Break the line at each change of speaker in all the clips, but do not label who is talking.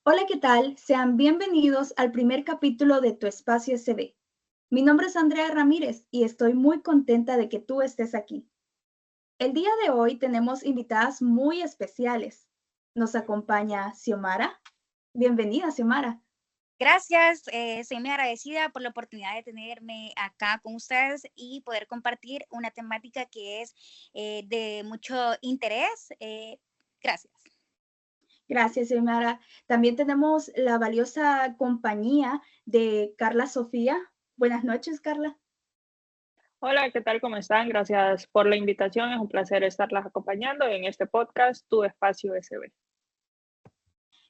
Hola, ¿qué tal? Sean bienvenidos al primer capítulo de Tu Espacio SB. Mi nombre es Andrea Ramírez y estoy muy contenta de que tú estés aquí. El día de hoy tenemos invitadas muy especiales. Nos acompaña Xiomara. Bienvenida, Xiomara.
Gracias, soy muy agradecida por la oportunidad de tenerme acá con ustedes y poder compartir una temática que es de mucho interés. Gracias.
Gracias, Xiomara. También tenemos la valiosa compañía de Carla Sofía. Buenas noches, Carla.
Hola, ¿qué tal? ¿Cómo están? Gracias por la invitación. Es un placer estarlas acompañando en este podcast, Tu Espacio SB.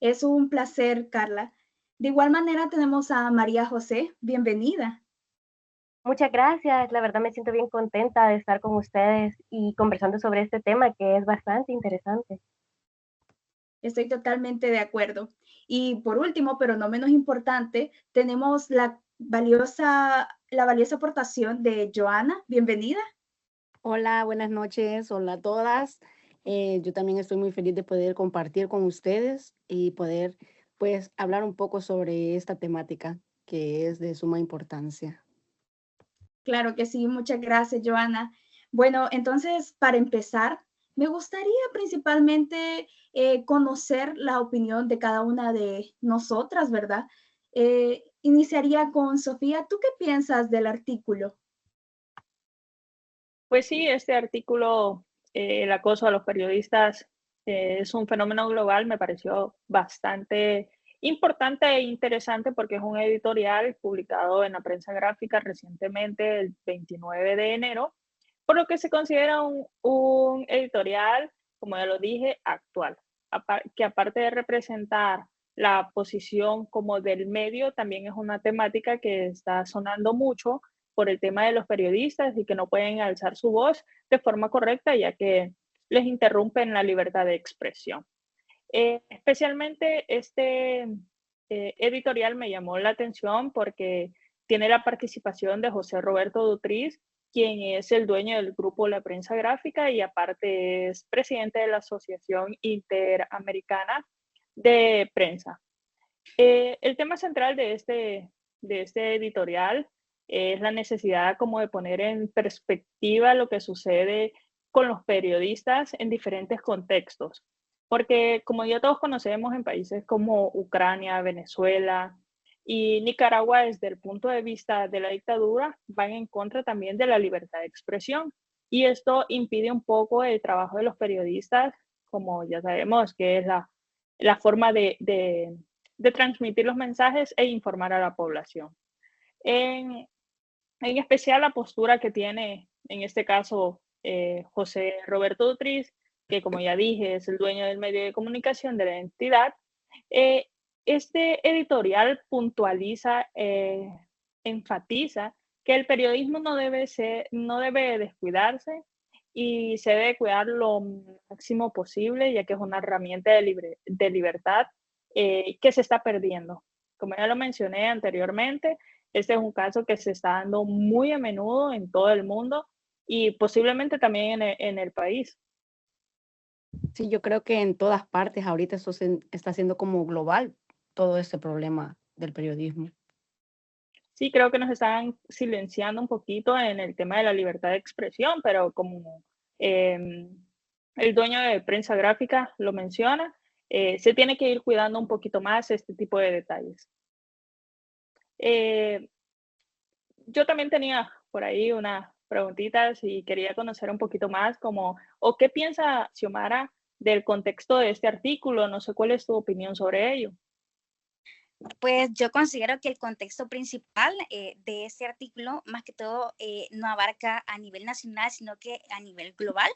Es un placer, Carla. De igual manera tenemos a María José. Bienvenida.
Muchas gracias, la verdad me siento bien contenta de estar con ustedes y conversando sobre este tema que es bastante interesante.
Estoy totalmente de acuerdo. Y por último, pero no menos importante, tenemos la valiosa aportación de Joana. Bienvenida.
Hola, buenas noches, hola a todas. Yo también estoy muy feliz de poder compartir con ustedes y poder, pues, hablar un poco sobre esta temática que es de suma importancia.
Claro que sí, muchas gracias, Joana. Bueno, entonces, para empezar, me gustaría principalmente conocer la opinión de cada una de nosotras, ¿verdad? Iniciaría con Sofía. ¿Tú qué piensas del artículo?
Pues sí, este artículo, el acoso a los periodistas, es un fenómeno global, me pareció bastante importante e interesante porque es un editorial publicado en la prensa gráfica recientemente, el 29 de enero, por lo que se considera un editorial, como ya lo dije, actual, que aparte de representar la posición como del medio, también es una temática que está sonando mucho por el tema de los periodistas y que no pueden alzar su voz de forma correcta, ya que les interrumpen la libertad de expresión. Especialmente este editorial me llamó la atención porque tiene la participación de José Roberto Dutriz, quien es el dueño del grupo La Prensa Gráfica y aparte es presidente de la Asociación Interamericana de Prensa. El tema central de este editorial es la necesidad como de poner en perspectiva lo que sucede con los periodistas en diferentes contextos. Porque como ya todos conocemos en países como Ucrania, Venezuela y Nicaragua, desde el punto de vista de la dictadura, van en contra también de la libertad de expresión. Y esto impide un poco el trabajo de los periodistas, como ya sabemos que es la forma de transmitir los mensajes e informar a la población. En, en especial la postura que tiene, en este caso, José Roberto Dutriz, que como ya dije es el dueño del medio de comunicación de la entidad. eh, este editorial puntualiza, enfatiza que el periodismo no debe descuidarse y se debe cuidar lo máximo posible, ya que es una herramienta de libertad que se está perdiendo. Como ya lo mencioné anteriormente, este es un caso que se está dando muy a menudo en todo el mundo y posiblemente también en el país.
Sí, yo creo que en todas partes ahorita está siendo como global todo este problema del periodismo.
Sí, creo que nos están silenciando un poquito en el tema de la libertad de expresión, pero como em, el dueño de Prensa Gráfica lo menciona, se tiene que ir cuidando un poquito más este tipo de detalles. Eh, yo también tenía por ahí unas preguntitas y quería conocer un poquito más como, o qué piensa Xiomara del contexto de este artículo, no sé cuál es tu opinión sobre ello.
Pues yo considero que el contexto principal de este artículo, más que todo, no abarca a nivel nacional, sino que a nivel global.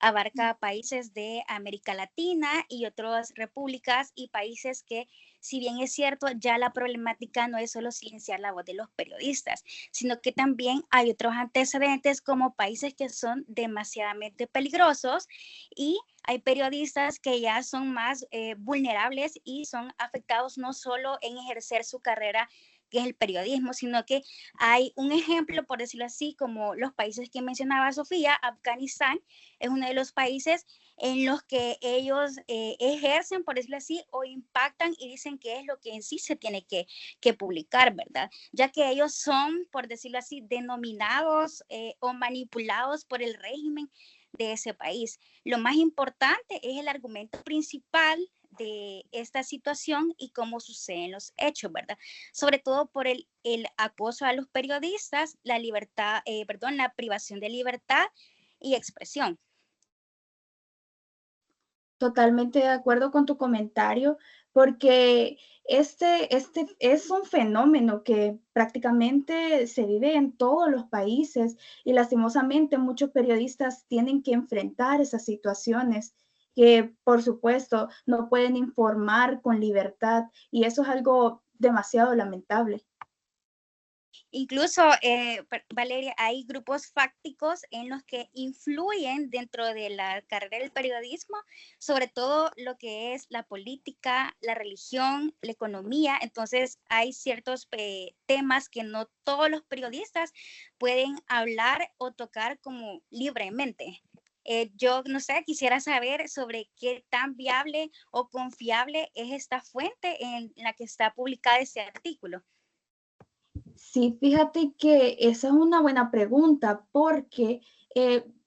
Abarca países de América Latina y otras repúblicas y países que, si bien es cierto, ya la problemática no es solo silenciar la voz de los periodistas, sino que también hay otros antecedentes como países que son demasiadamente peligrosos y hay periodistas que ya son más vulnerables y son afectados no solo en ejercer su carrera qué es el periodismo, sino que hay un ejemplo, por decirlo así, como los países que mencionaba Sofía. Afganistán es uno de los países en los que ellos ejercen, por decirlo así, o impactan y dicen qué es lo que en sí se tiene que publicar, ¿verdad? Ya que ellos son, por decirlo así, denominados o manipulados por el régimen de ese país. Lo más importante es el argumento principal de esta situación y cómo suceden los hechos, ¿verdad? Sobre todo por el acoso a los periodistas, la libertad, la privación de libertad y expresión.
Totalmente de acuerdo con tu comentario, porque este es un fenómeno que prácticamente se vive en todos los países y lastimosamente muchos periodistas tienen que enfrentar esas situaciones que, por supuesto, no pueden informar con libertad y eso es algo demasiado lamentable.
Incluso, Valeria, hay grupos fácticos en los que influyen dentro de la carrera del periodismo, sobre todo lo que es la política, la religión, la economía. Entonces, hay ciertos temas que no todos los periodistas pueden hablar o tocar como libremente. Yo no sé, quisiera saber sobre qué tan viable o confiable es esta fuente en la que está publicada este artículo.
Sí, fíjate que esa es una buena pregunta porque,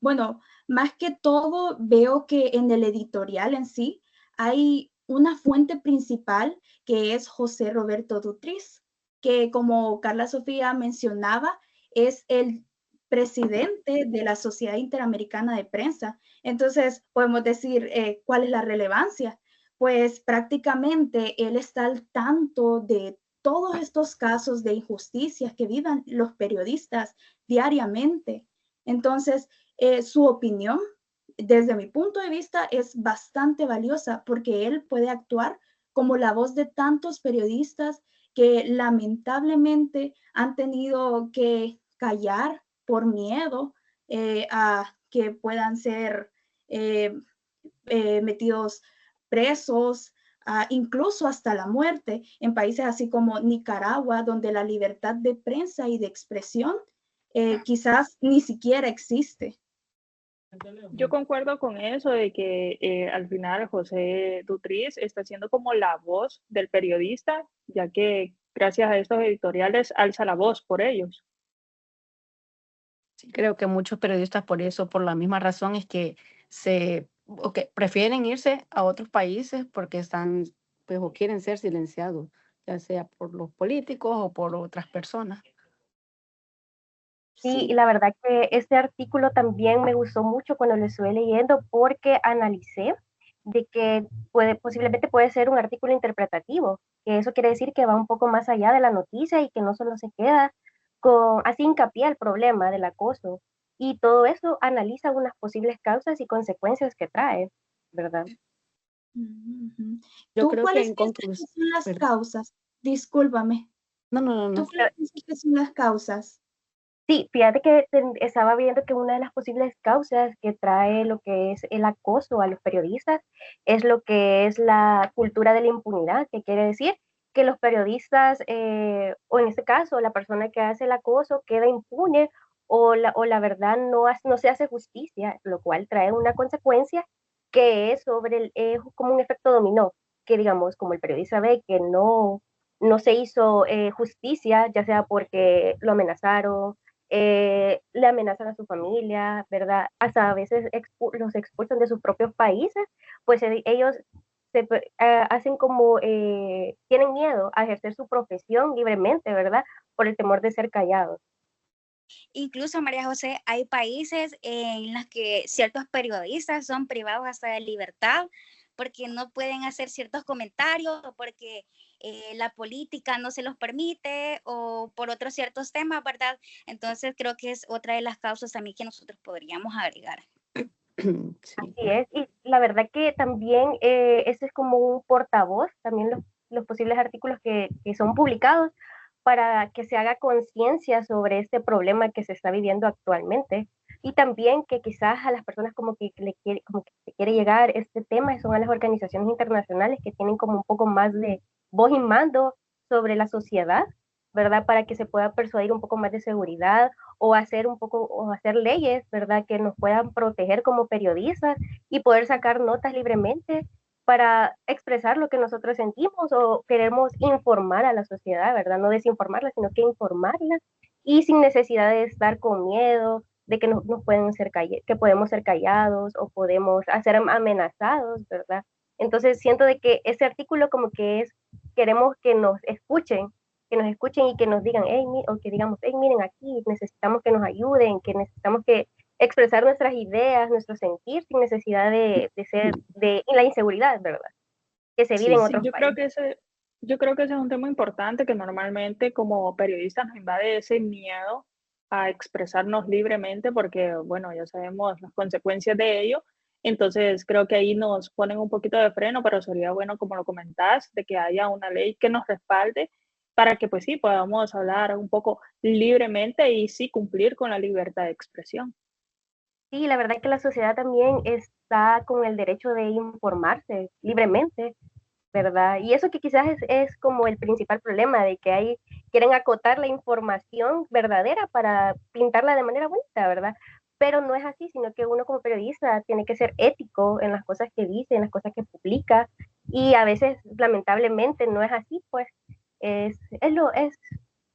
bueno, más que todo veo que en el editorial en sí hay una fuente principal que es José Roberto Dutriz, que como Carla Sofía mencionaba, es el presidente de la Sociedad Interamericana de Prensa. Entonces, podemos decir, ¿cuál es la relevancia? Pues prácticamente él está al tanto de todos estos casos de injusticias que viven los periodistas diariamente. Entonces, su opinión, desde mi punto de vista, es bastante valiosa porque él puede actuar como la voz de tantos periodistas que lamentablemente han tenido que callar por miedo a que puedan ser metidos presos, incluso hasta la muerte, en países así como Nicaragua, donde la libertad de prensa y de expresión quizás ni siquiera existe.
Yo concuerdo con eso de que al final José Dutriz está siendo como la voz del periodista, ya que gracias a estos editoriales alza la voz por ellos.
Sí, creo que muchos periodistas por eso, por la misma razón, es que prefieren irse a otros países porque están, pues, o quieren ser silenciados, ya sea por los políticos o por otras personas.
Sí, y
Sí,
la verdad que este artículo también me gustó mucho cuando lo estuve leyendo porque analicé de que posiblemente puede ser un artículo interpretativo, que eso quiere decir que va un poco más allá de la noticia y que no solo se queda así hincapié al problema del acoso. Y todo eso analiza unas posibles causas y consecuencias que trae, ¿verdad?
ujú.
Yo
¿Tú
creo que
cuáles
en
piensas que
conclusión,
son las causas? Discúlpame. ¿Tú
no.
cuáles piensas que son las causas?
Sí, fíjate que estaba viendo que una de las posibles causas que trae lo que es el acoso a los periodistas es lo que es la cultura de la impunidad, que quiere decir que los periodistas, o en este caso la persona que hace el acoso, queda impune o la verdad no se hace justicia, lo cual trae una consecuencia que es como un efecto dominó, que digamos, como el periodista ve que no se hizo justicia, ya sea porque lo amenazaron, le amenazan a su familia, ¿verdad? Hasta a veces los expulsan de sus propios países, pues ellos hacen como, tienen miedo a ejercer su profesión libremente, ¿verdad? Por el temor de ser callados.
Incluso, María José, hay países en los que ciertos periodistas son privados hasta de libertad porque no pueden hacer ciertos comentarios o porque la política no se los permite o por otros ciertos temas, ¿verdad? Entonces creo que es otra de las causas también que nosotros podríamos agregar.
sí.
Así es, y la verdad que también ese es como un portavoz, también los posibles artículos que son publicados para que se haga conciencia sobre este problema que se está viviendo actualmente y también que quizás a las personas como que se quiere llegar este tema son a las organizaciones internacionales que tienen como un poco más de voz y mando sobre la sociedad ¿verdad? Para que se pueda persuadir un poco más de seguridad o hacer o hacer leyes, ¿verdad? Que nos puedan proteger como periodistas y poder sacar notas libremente para expresar lo que nosotros sentimos o queremos informar a la sociedad, ¿verdad? No desinformarla, sino que informarla y sin necesidad de estar con miedo de que nos pueden que podemos ser callados o podemos ser amenazados, ¿verdad? Entonces siento de que ese artículo como que queremos que nos escuchen y que nos digan, hey, o que digamos, hey, miren aquí, necesitamos que nos ayuden, que necesitamos que expresar nuestras ideas, nuestro sentir, sin necesidad y la inseguridad, ¿verdad? Que se vive
Sí,
en
Sí,
otros países.
yo creo que ese es un tema importante que normalmente como periodistas nos invade ese miedo a expresarnos libremente porque, bueno, ya sabemos las consecuencias de ello. Entonces, creo que ahí nos ponen un poquito de freno, pero sería bueno, como lo comentás, de que haya una ley que nos respalde para que, pues sí, podamos hablar un poco libremente y sí cumplir con la libertad de expresión.
Sí, la verdad es que la sociedad también está con el derecho de informarse libremente, ¿verdad? Y eso que quizás es como el principal problema, de que quieren acotar la información verdadera para pintarla de manera bonita, ¿verdad? Pero no es así, sino que uno como periodista tiene que ser ético en las cosas que dice, en las cosas que publica, y a veces, lamentablemente, no es así, pues es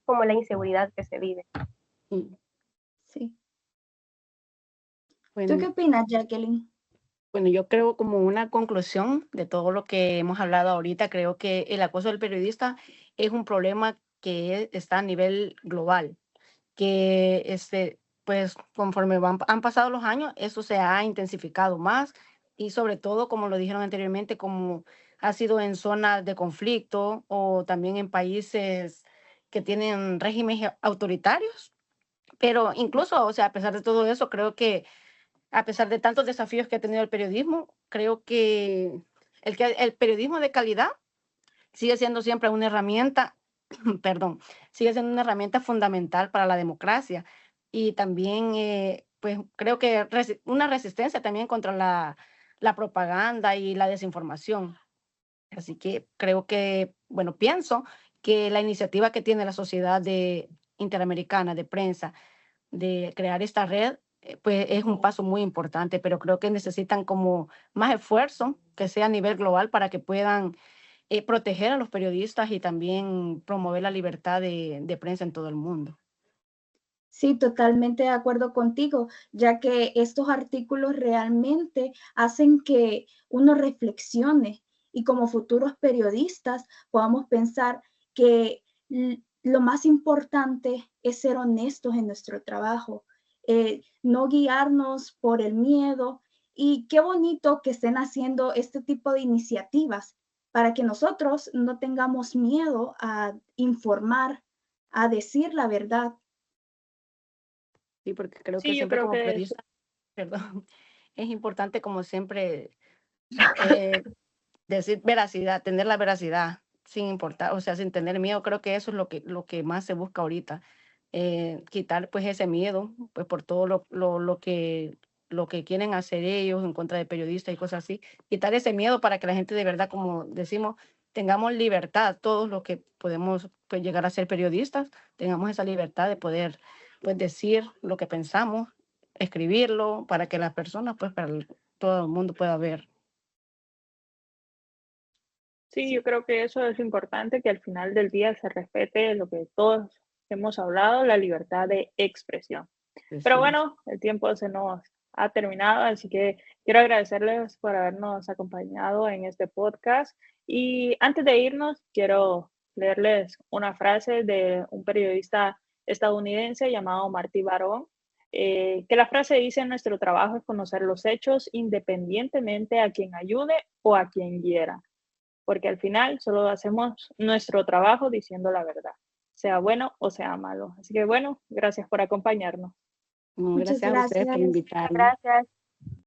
como la inseguridad que se vive.
mm,
Sí. ¿Tú qué
bueno,
opinas, Jacqueline?
bueno, yo creo como una conclusión de todo lo que hemos hablado ahorita, creo que el acoso del periodista es un problema que está a nivel global, que pues conforme han pasado los años, eso se ha intensificado más y sobre todo, como lo dijeron anteriormente, como ha sido en zonas de conflicto o también en países que tienen regímenes autoritarios. Pero incluso, o sea, a pesar de todo eso, creo que a pesar de tantos desafíos que ha tenido el periodismo, creo que el periodismo de calidad sigue siendo siempre una herramienta, perdón, sigue siendo una herramienta fundamental para la democracia y también, pues creo que una resistencia también contra la propaganda y la desinformación. Así que creo que, bueno, pienso que la iniciativa que tiene la Sociedad Interamericana de Prensa de crear esta red, pues es un paso muy importante, pero creo que necesitan como más esfuerzo, que sea a nivel global, para que puedan proteger a los periodistas y también promover la libertad de prensa en todo el mundo.
Sí, totalmente de acuerdo contigo, ya que estos artículos realmente hacen que uno reflexione y como futuros periodistas podamos pensar que lo más importante es ser honestos en nuestro trabajo, no guiarnos por el miedo. Y qué bonito que estén haciendo este tipo de iniciativas para que nosotros no tengamos miedo a informar, a decir la verdad.
Sí, porque creo que
Sí, yo
siempre
creo
como
que
periodista, perdón, es importante como siempre eh, decir veracidad, tener la veracidad sin importar, o sea, sin tener miedo. Creo que eso es lo que más se busca ahorita, quitar pues ese miedo, pues por todo lo que quieren hacer ellos en contra de periodistas y cosas así, quitar ese miedo para que la gente de verdad, como decimos, tengamos libertad, todos los que podemos pues llegar a ser periodistas, tengamos esa libertad de poder pues decir lo que pensamos, escribirlo para que las personas pues todo el mundo pueda ver.
sí, yo creo que eso es importante, que al final del día se respete lo que todos hemos hablado, la libertad de expresión. Pero
Decir.
bueno, el tiempo se nos ha terminado, así que quiero agradecerles por habernos acompañado en este podcast. Y antes de irnos, quiero leerles una frase de un periodista estadounidense llamado Martí Barón, que la frase dice: nuestro trabajo es conocer los hechos independientemente a quien ayude o a quien hiera, porque al final solo hacemos nuestro trabajo diciendo la verdad, sea bueno o sea malo. Así que bueno, gracias por acompañarnos.
No,
Muchas
gracias a ustedes por
gracias.
invitarme.
Gracias.